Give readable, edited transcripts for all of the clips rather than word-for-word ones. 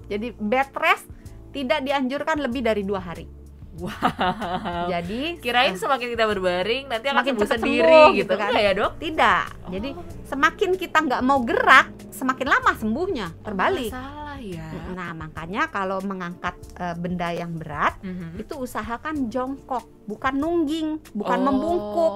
Jadi bed rest tidak dianjurkan lebih dari 2 hari. Wow. Jadi kirain semakin kita berbaring nanti akan semakin sembuh cepat sendiri sembuh, gitu kan kan? ya dok? Tidak. Jadi semakin kita nggak mau gerak, semakin lama sembuhnya. Terbalik. Salah ya. Nah, makanya kalau mengangkat benda yang berat, itu usahakan jongkok, bukan nungging, bukan membungkuk.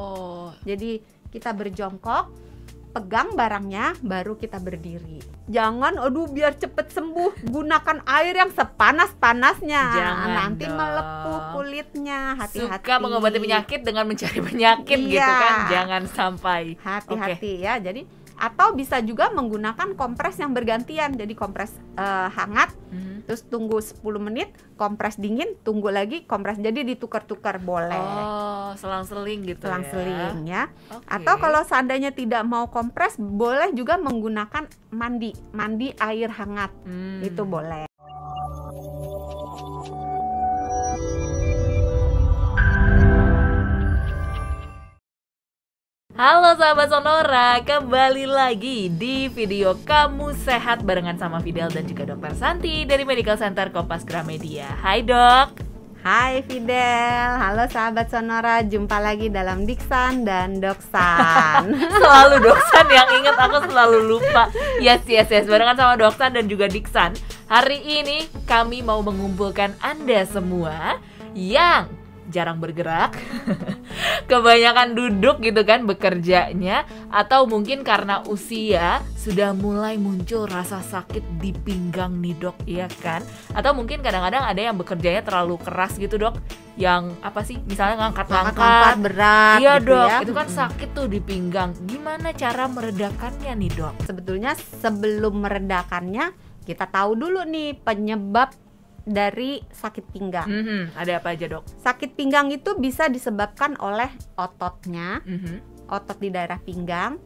Jadi kita berjongkok, pegang barangnya, baru kita berdiri. Jangan, aduh biar cepet sembuh, gunakan air yang sepanas-panasnya. Jangan nanti dong. melepuh kulitnya. Hati-hati. Suka mengobati penyakit dengan mencari penyakit gitu Iya. kan, jangan sampai. Hati-hati ya. Jadi atau bisa juga menggunakan kompres yang bergantian. Jadi kompres hangat, terus tunggu 10 menit, kompres dingin, tunggu lagi kompres. Jadi ditukar-tukar boleh. Oh, selang-seling gitu Selang-seling ya. Oke. Atau kalau seandainya tidak mau kompres, boleh juga menggunakan mandi air hangat. Itu boleh. Halo sahabat Sonora, kembali lagi di video Kamu Sehat barengan sama Fidel dan juga Dokter Santi dari Medical Center Kompas Gramedia. Hai dok. Hai Fidel, halo sahabat Sonora, jumpa lagi dalam Diksan dan Doksan. Selalu Doksan yang ingat, aku selalu lupa. Yes, barengan sama Doksan dan juga Diksan. Hari ini kami mau mengumpulkan Anda semua yang jarang bergerak, kebanyakan duduk gitu kan bekerjanya, atau mungkin karena usia sudah mulai muncul rasa sakit di pinggang nih dok, iya kan? Atau mungkin kadang-kadang ada yang bekerjanya terlalu keras gitu dok, yang apa sih, misalnya ngangkat-ngangkat berat. Iya gitu dok, ya. itu kan sakit tuh di pinggang. Gimana cara meredakannya nih dok? Sebetulnya sebelum meredakannya, kita tahu dulu nih penyebab dari sakit pinggang. Ada apa aja dok? Sakit pinggang itu bisa disebabkan oleh ototnya, otot di daerah pinggang,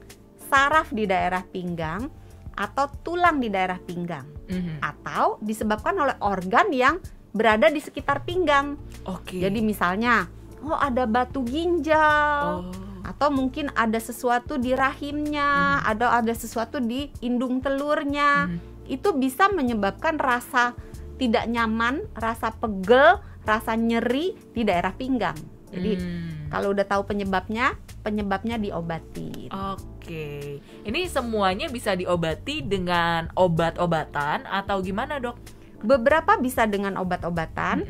saraf di daerah pinggang, atau tulang di daerah pinggang, atau disebabkan oleh organ yang berada di sekitar pinggang. Oke. Jadi misalnya, ada batu ginjal, atau mungkin ada sesuatu di rahimnya, atau ada sesuatu di indung telurnya. Itu bisa menyebabkan rasa tidak nyaman, rasa pegel, rasa nyeri di daerah pinggang. Jadi kalau udah tahu penyebabnya diobati. Oke. Ini semuanya bisa diobati dengan obat-obatan atau gimana dok? Beberapa bisa dengan obat-obatan.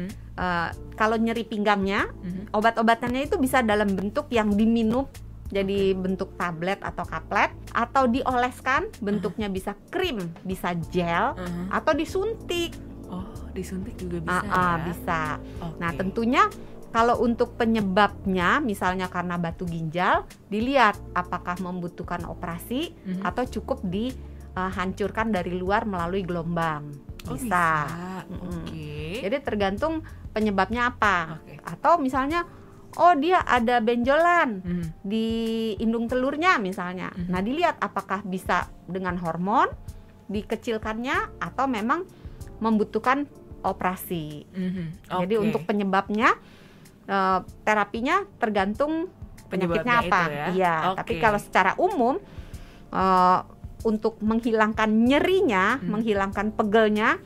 Kalau nyeri pinggangnya, obat-obatannya itu bisa dalam bentuk yang diminum, jadi bentuk tablet atau kaplet, atau dioleskan, bentuknya bisa krim, bisa gel, atau disuntik. Oh, disuntik juga bisa ya? Bisa. Okay. Nah, tentunya kalau untuk penyebabnya, misalnya karena batu ginjal, dilihat apakah membutuhkan operasi atau cukup dihancurkan dari luar melalui gelombang. Bisa. Oke. Jadi tergantung penyebabnya apa. Okay. Atau misalnya, dia ada benjolan di indung telurnya misalnya. Nah, dilihat apakah bisa dengan hormon dikecilkannya atau memang membutuhkan operasi. Jadi untuk penyebabnya, terapinya tergantung penyakitnya apa. Ya? Iya. Tapi kalau secara umum, untuk menghilangkan nyerinya, menghilangkan pegelnya,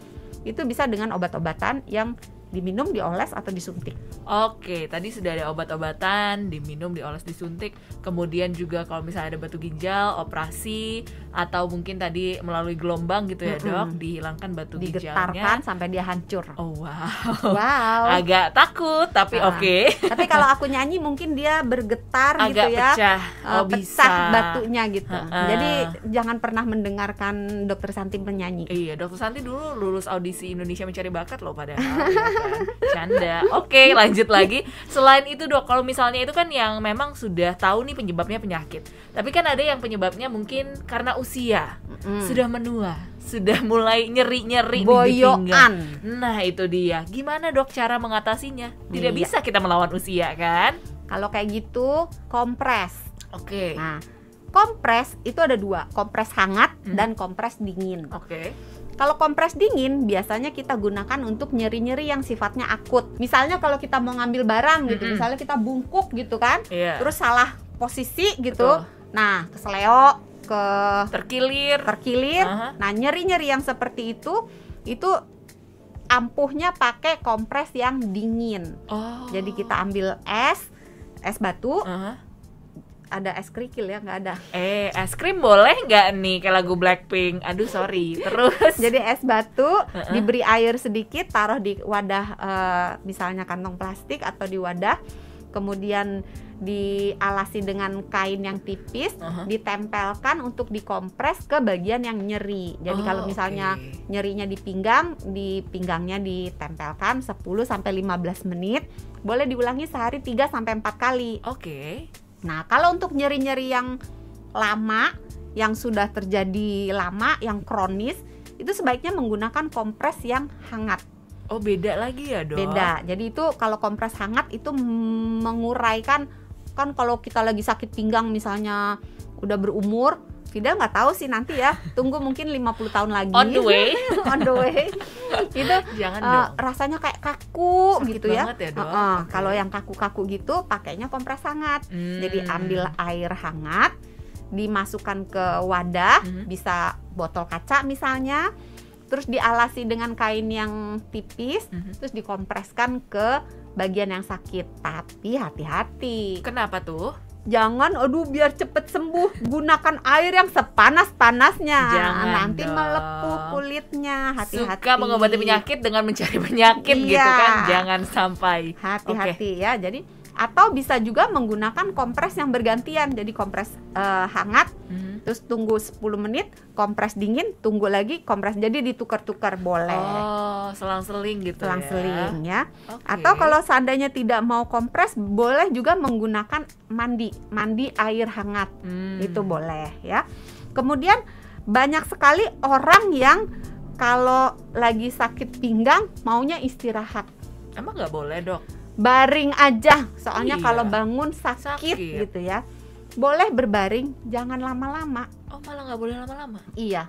itu bisa dengan obat-obatan yang diminum, dioles, atau disuntik. Oke, tadi sudah ada obat-obatan, diminum, dioles, disuntik. Kemudian juga kalau misalnya ada batu ginjal, operasi, atau mungkin tadi melalui gelombang gitu ya dok, dihilangkan batu ginjalnya. Digetarkan sampai dia hancur. Oh Wow. Agak takut, tapi oke. Tapi kalau aku nyanyi mungkin dia bergetar agak gitu ya. Pecah. Pecah batunya gitu. Jadi jangan pernah mendengarkan Dokter Santi menyanyi. Iya, Dokter Santi dulu lulus audisi Indonesia Mencari Bakat loh padahal ya kan? Canda. Oke, lanjut lagi. Selain itu dok, kalau misalnya itu kan yang memang sudah tahu nih penyebabnya penyakit, tapi kan ada yang penyebabnya mungkin karena usia, sudah menua, sudah mulai nyeri-nyeri di pinggang. Nah itu dia. Gimana dok cara mengatasinya? Tidak bisa kita melawan usia kan? Kalau kayak gitu, kompres. Oke. Nah, kompres itu ada 2, kompres hangat dan kompres dingin. Oke. Kalau kompres dingin biasanya kita gunakan untuk nyeri-nyeri yang sifatnya akut. Misalnya kalau kita mau ngambil barang gitu, misalnya kita bungkuk gitu kan, terus salah posisi gitu. Nah, keseleo, terkilir. Nah, nyeri-nyeri yang seperti itu ampuhnya pakai kompres yang dingin. Jadi kita ambil es batu. Ada es kerikil ya, nggak ada. Es krim boleh nggak nih kayak lagu Blackpink? Aduh sorry. Terus jadi es batu diberi air sedikit, taruh di wadah misalnya kantong plastik atau di wadah, kemudian dialasi dengan kain yang tipis, ditempelkan untuk dikompres ke bagian yang nyeri. Jadi kalau misalnya nyerinya di pinggangnya ditempelkan 10-15 menit, boleh diulangi sehari 3-4 kali. Nah, kalau untuk nyeri-nyeri yang lama, yang sudah terjadi lama, yang kronis, itu sebaiknya menggunakan kompres yang hangat. Beda lagi ya, Dok? Beda. Jadi itu kalau kompres hangat itu menguraikan, kan kalau kita lagi sakit pinggang misalnya udah berumur, Fida nggak tahu sih nanti ya, tunggu mungkin 50 tahun lagi. On the way. On the way. Itu rasanya kayak kaku sakit gitu ya. Kalau yang kaku-kaku gitu pakainya kompres hangat. Jadi ambil air hangat, dimasukkan ke wadah, bisa botol kaca misalnya, terus dialasi dengan kain yang tipis, terus dikompreskan ke bagian yang sakit. Tapi hati-hati. Kenapa tuh? Jangan, biar cepet sembuh, gunakan air yang sepanas-panasnya. Jangan nanti dong. Melepuh kulitnya. Hati-hati. Suka mengobati penyakit dengan mencari penyakit gitu kan. Jangan sampai. Hati-hati ya. Jadi atau bisa juga menggunakan kompres yang bergantian. Jadi kompres hangat, terus tunggu 10 menit, kompres dingin, tunggu lagi kompres. Jadi ditukar-tukar boleh. Selang-seling gitu. Selang-seling ya. Atau kalau seandainya tidak mau kompres, boleh juga menggunakan mandi air hangat. Itu boleh ya. Kemudian banyak sekali orang yang kalau lagi sakit pinggang maunya istirahat. Emang nggak boleh, Dok? Baring aja, soalnya kalau bangun sakit gitu ya. Boleh berbaring, jangan lama-lama. Malah nggak boleh lama-lama? Iya.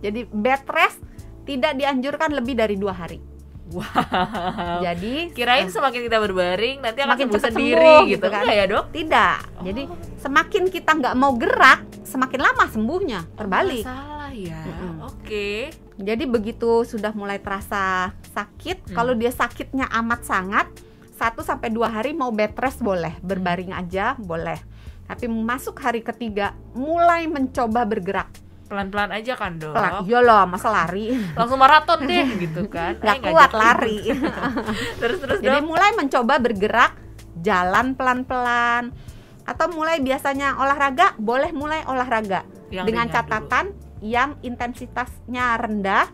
Jadi bed rest tidak dianjurkan lebih dari 2 hari. Wow. Jadi kirain semakin kita berbaring nanti akan semakin sembuh cepat sendiri sembuh, gitu kan? Ya, Dok? Tidak. Jadi semakin kita nggak mau gerak, semakin lama sembuhnya. Terbalik. Salah ya. Jadi begitu sudah mulai terasa sakit, kalau dia sakitnya amat sangat, 1-2 hari mau bed rest boleh, berbaring aja boleh. Tapi masuk hari ketiga mulai mencoba bergerak. Pelan-pelan aja kan, Dok? Iya loh, masa lari. Langsung maraton deh gitu kan. Gak kuat lari. Terus Jadi Dok? mulai mencoba bergerak, jalan pelan-pelan. Atau mulai biasanya olahraga, boleh mulai olahraga yang dengan catatan dulu. Yang intensitasnya rendah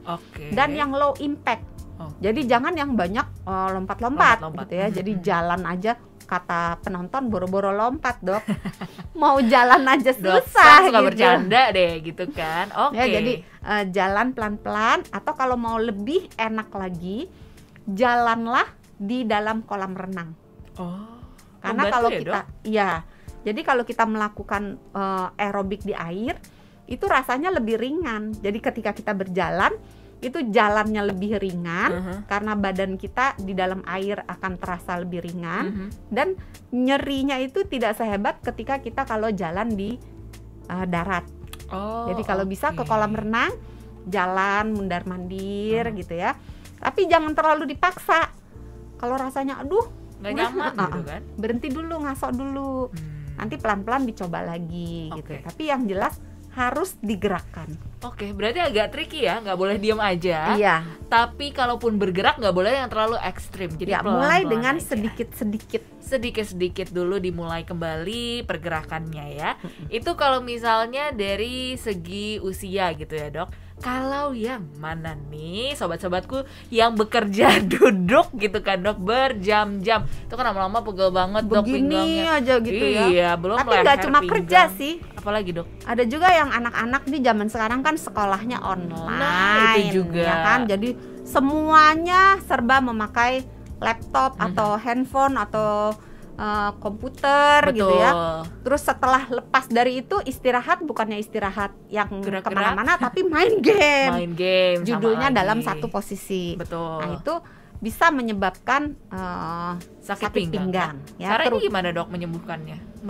dan yang low impact. Jadi jangan yang banyak lompat-lompat gitu ya. Jadi jalan aja, kata penonton boro-boro lompat, Dok. Mau jalan aja susah suka gitu. Bercanda deh gitu kan. Ya, jadi jalan pelan-pelan, atau kalau mau lebih enak lagi, jalanlah di dalam kolam renang. Karena kalau ya, kita jadi kalau kita melakukan aerobik di air, itu rasanya lebih ringan. Jadi ketika kita berjalan, itu jalannya lebih ringan karena badan kita di dalam air akan terasa lebih ringan, dan nyerinya itu tidak sehebat ketika kita kalau jalan di darat. Jadi kalau bisa ke kolam renang, jalan mundar-mandir gitu ya. Tapi jangan terlalu dipaksa. Kalau rasanya nggak nyaman gitu kan, berhenti dulu, ngasok dulu. Nanti pelan-pelan dicoba lagi gitu. Tapi yang jelas harus digerakkan. Berarti agak tricky ya, nggak boleh diam aja. Iya. Tapi kalaupun bergerak nggak boleh yang terlalu ekstrim. Jadi mulai dengan sedikit-sedikit dulu, dimulai kembali pergerakannya ya. Itu kalau misalnya dari segi usia gitu ya, Dok. Kalau yang mana nih sobat-sobatku yang bekerja duduk gitu kan, Dok, berjam-jam, itu kan lama-lama pegel banget, Dok, begini pinggangnya aja gitu ya. Iya, belum tapi nggak cuma pinggang. Kerja sih. Apalagi, Dok? Ada juga yang anak-anak nih zaman sekarang kan sekolahnya online. Nah, itu juga. Ya kan? Jadi semuanya serba memakai laptop atau handphone atau komputer. Betul. Gitu ya. Terus setelah lepas dari itu istirahat, bukannya istirahat yang kemana-mana tapi main game. Main game. Judulnya dalam satu posisi. Betul. Nah itu bisa menyebabkan sakit pinggang. Ya, caranya gimana, Dok, menyembuhkannya?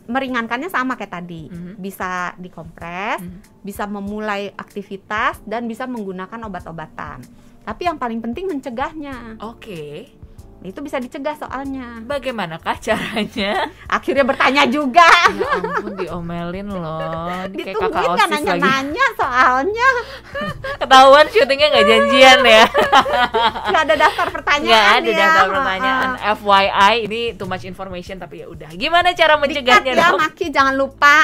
Meringankannya sama kayak tadi. Bisa dikompres, bisa memulai aktivitas, dan bisa menggunakan obat-obatan. Tapi yang paling penting mencegahnya. Oke. Itu bisa dicegah soalnya. Bagaimanakah caranya? Akhirnya bertanya juga. Ya ampun, diomelin loh. Ini kayak kakak Ditungguin kan OSIS lagi. nanya-nanya soalnya. Ketahuan syutingnya nggak janjian ya. Nggak ada daftar pertanyaan. Nggak ada ya. daftar pertanyaan. FYI, ini too much information, tapi ya udah. Gimana cara mencegahnya, Di-cut ya, dok? Maki, jangan lupa.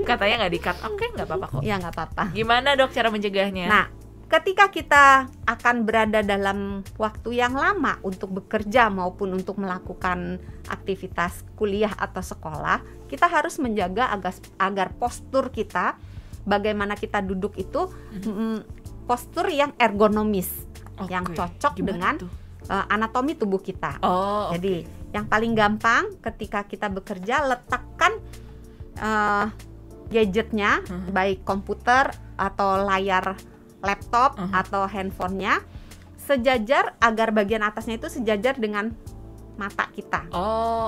Katanya nggak di-cut. Oke, nggak apa-apa kok. Ya nggak apa-apa. Gimana, dok, cara mencegahnya? Nah, ketika kita akan berada dalam waktu yang lama untuk bekerja maupun untuk melakukan aktivitas kuliah atau sekolah, kita harus menjaga agar postur kita, bagaimana kita duduk itu postur yang ergonomis, yang cocok Gimana dengan tuh? anatomi tubuh kita. Oh, Jadi yang paling gampang ketika kita bekerja, letakkan gadgetnya, baik komputer atau layar laptop atau handphonenya sejajar, agar bagian atasnya itu sejajar dengan mata kita,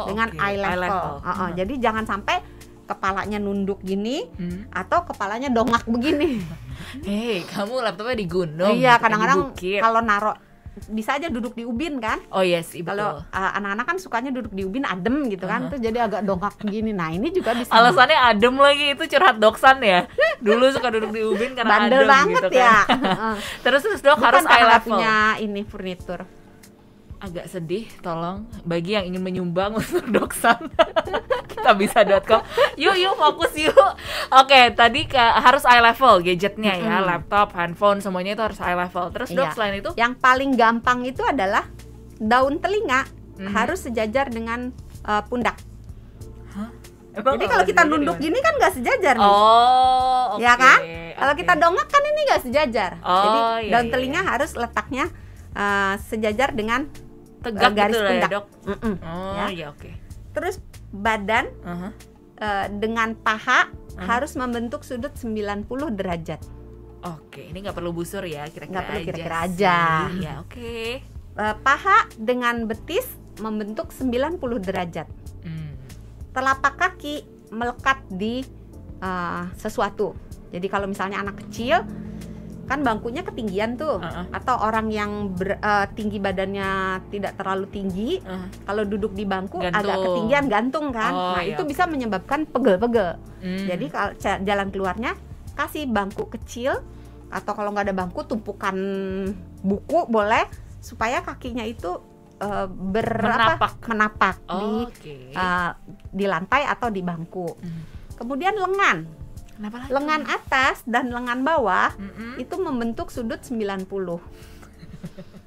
dengan eye level. Jadi jangan sampai kepalanya nunduk gini atau kepalanya dongak begini. Hei, kamu laptopnya di gunung? Iya, bukan di kadang-kadang bukit. kalau naruh bisa aja duduk di ubin kan. Oh iya sih, betul. Kalau anak-anak kan sukanya duduk di ubin adem gitu kan, terus jadi agak dongak begini. Nah ini juga bisa. Alasannya adem lagi, itu curhat Doksan ya. Dulu suka duduk di ubin karena bandel adem banget gitu ya. kan. Terus dok, Bukan harus eye karena level. punya ini furnitur. Agak sedih, tolong bagi yang ingin menyumbang untuk Doksan. Kitabisa.com. Yuk fokus yuk. Oke, tadi harus eye level gadgetnya ya, laptop, handphone, semuanya itu harus eye level. Terus dok, selain itu? Yang paling gampang itu adalah daun telinga harus sejajar dengan pundak. Jadi kalau kita nunduk gini kan nggak sejajar nih. Oh, ya kan? Kalau kita dongak kan ini nggak sejajar. Jadi iya, daun telinga harus letaknya sejajar dengan tegak garis gitu pundak. ya, dok. Iya, oke. Terus badan dengan paha harus membentuk sudut 90 derajat. Oke, ini nggak perlu busur ya, kira-kira Nggak perlu, aja. kira-kira aja. Ya, oke. Paha dengan betis membentuk 90 derajat. Telapak kaki melekat di sesuatu. Jadi kalau misalnya anak kecil kan bangkunya ketinggian tuh, atau orang yang tinggi badannya tidak terlalu tinggi, kalau duduk di bangku gantung. agak ketinggian gantung kan. Itu bisa menyebabkan pegel-pegel. Jadi kalau jalan keluarnya kasih bangku kecil, atau kalau nggak ada bangku tumpukan buku boleh, supaya kakinya itu menapak di lantai atau di bangku. Kemudian lengan. Lengan atas dan lengan bawah itu membentuk sudut 90.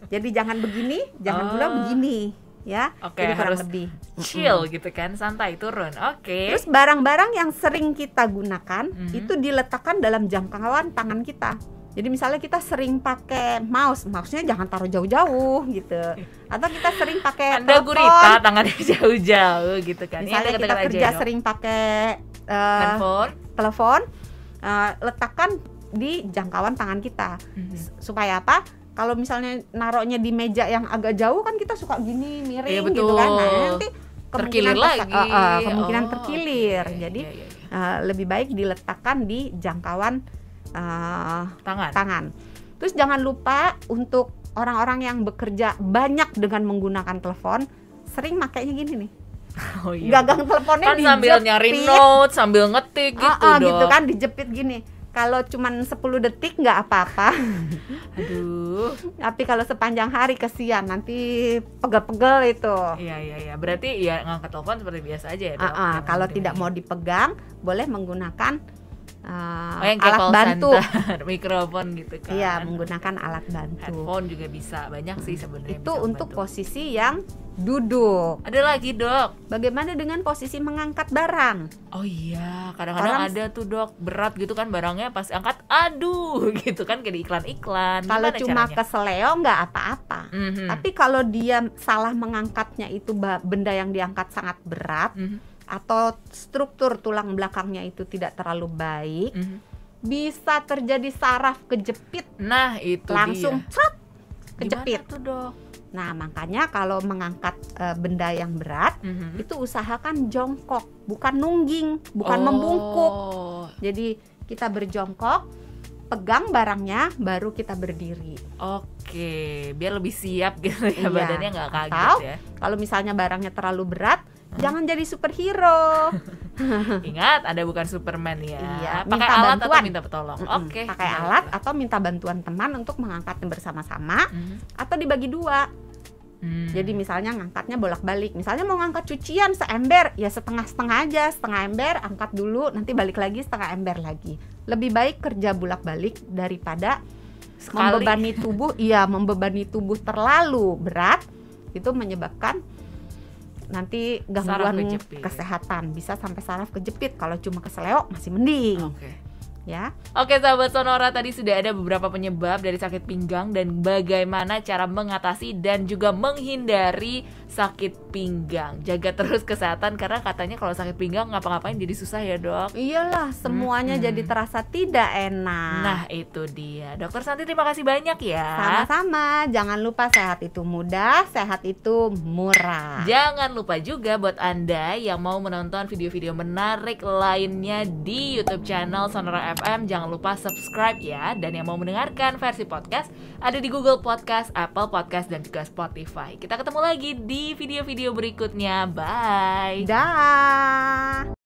Jadi jangan begini, jangan pula begini, ya. Jadi kurang lebih chill gitu kan, santai turun. Terus barang-barang yang sering kita gunakan itu diletakkan dalam jangkauan tangan kita. Jadi misalnya kita sering pakai mouse-nya jangan taruh jauh-jauh gitu. Atau kita sering pakai Anda gurita tangannya jauh-jauh gitu kan. Misalnya kita kerja sering pakai telepon, letakkan di jangkauan tangan kita. Supaya apa? Kalau misalnya naruhnya di meja yang agak jauh kan kita suka gini miring gitu kan. Nah, nanti kemungkinan terkilir. Jadi lebih baik diletakkan di jangkauan tangan. Terus jangan lupa untuk orang-orang yang bekerja banyak dengan menggunakan telepon, sering makainya gini nih. Gagang teleponnya kan sambil nyari note, sambil ngetik gitu gitu kan, dijepit gini. Kalau cuman 10 detik nggak apa-apa. Aduh. Tapi kalau sepanjang hari kesian, nanti pegel-pegel itu. Iya. Berarti ya ngangkat telepon seperti biasa aja ya, dok. Kalau tidak mau dipegang, boleh menggunakan yang alat bantu, mikrofon gitu kan. Iya, menggunakan alat bantu. Handphone juga bisa, banyak sih sebenarnya. Itu untuk posisi yang duduk. Ada lagi, dok. Bagaimana dengan posisi mengangkat barang? Oh iya, kadang-kadang ada tuh, dok, berat gitu kan barangnya, pas angkat, aduh, gitu kan, kayak di iklan-iklan. Kalau cuma keseleo nggak apa-apa. Tapi kalau dia salah mengangkatnya, itu benda yang diangkat sangat berat, atau struktur tulang belakangnya itu tidak terlalu baik, bisa terjadi saraf kejepit. Nah, itu langsung kejepit. Gimana tuh, dok? Nah, makanya kalau mengangkat benda yang berat, itu usahakan jongkok, bukan nungging, bukan membungkuk. Jadi kita berjongkok, pegang barangnya baru kita berdiri. Oke, biar lebih siap gitu ya, Iya. badannya nggak kaget Atau ya. kalau misalnya barangnya terlalu berat, jangan jadi superhero. Ingat, Anda bukan Superman ya. Iya, Pakai minta alat atau bantuan. minta pertolong. Oke. Pakai alat atau minta bantuan teman untuk mengangkatnya bersama-sama atau dibagi dua. Jadi misalnya ngangkatnya bolak-balik. Misalnya mau ngangkat cucian seember, ya setengah-setengah aja, setengah ember angkat dulu, nanti balik lagi setengah ember lagi. Lebih baik kerja bolak-balik daripada Sekali. membebani tubuh terlalu berat, itu menyebabkan nanti Saraf gangguan kejepit. kesehatan, bisa sampai saraf kejepit. Kalau cuma keseleo masih mending, Oke. ya. Oke sahabat Sonora, tadi sudah ada beberapa penyebab dari sakit pinggang dan bagaimana cara mengatasi dan juga menghindari sakit pinggang. Jaga terus kesehatan karena katanya kalau sakit pinggang ngapa-ngapain jadi susah ya dok. Iyalah, semuanya jadi terasa tidak enak. Nah itu dia. Dokter Santi terima kasih banyak ya. Sama-sama, jangan lupa sehat itu mudah, sehat itu murah. Jangan lupa juga buat Anda yang mau menonton video-video menarik lainnya di YouTube channel Sonora FM, jangan lupa subscribe ya. Dan yang mau mendengarkan versi podcast ada di Google Podcast, Apple Podcast, dan juga Spotify. Kita ketemu lagi di video-video berikutnya. Bye. Dah.